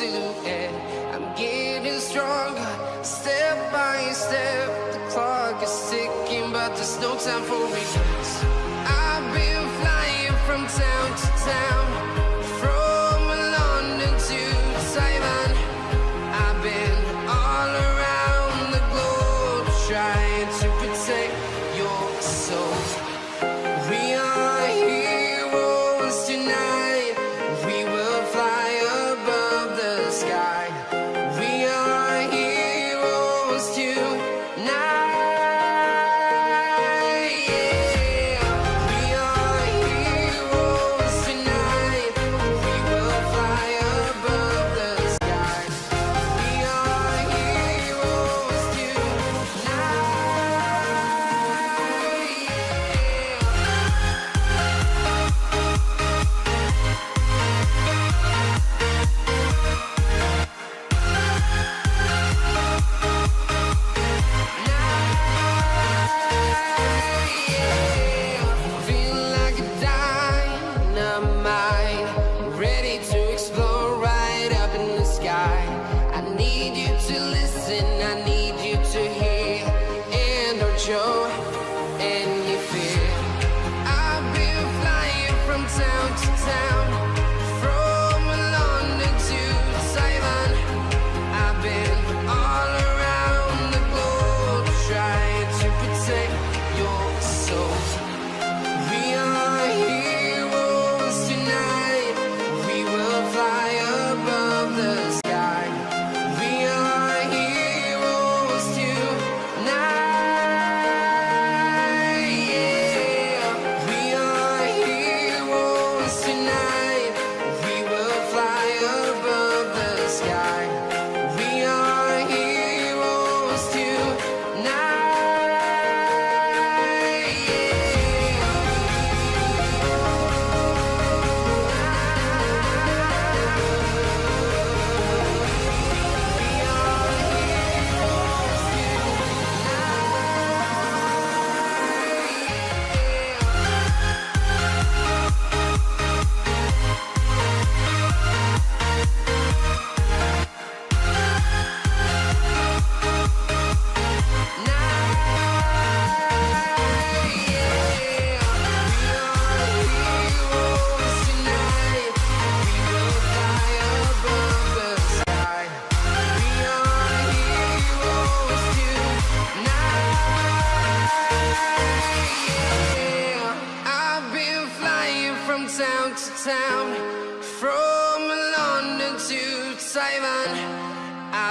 silhouette. I'm getting stronger, step by step. The clock is ticking, but there's no time for regrets. I've been flying from town to town, from London to Taiwan. I've been all around the globe trying to protect your soul. We are heroes tonight. We will fly above the sky. We are heroes tonight.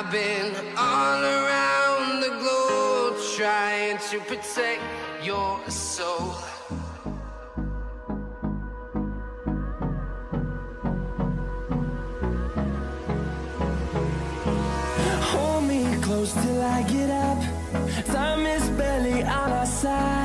I've been all around the globe trying to protect your soul. Hold me close till I get up. Time is barely on our side.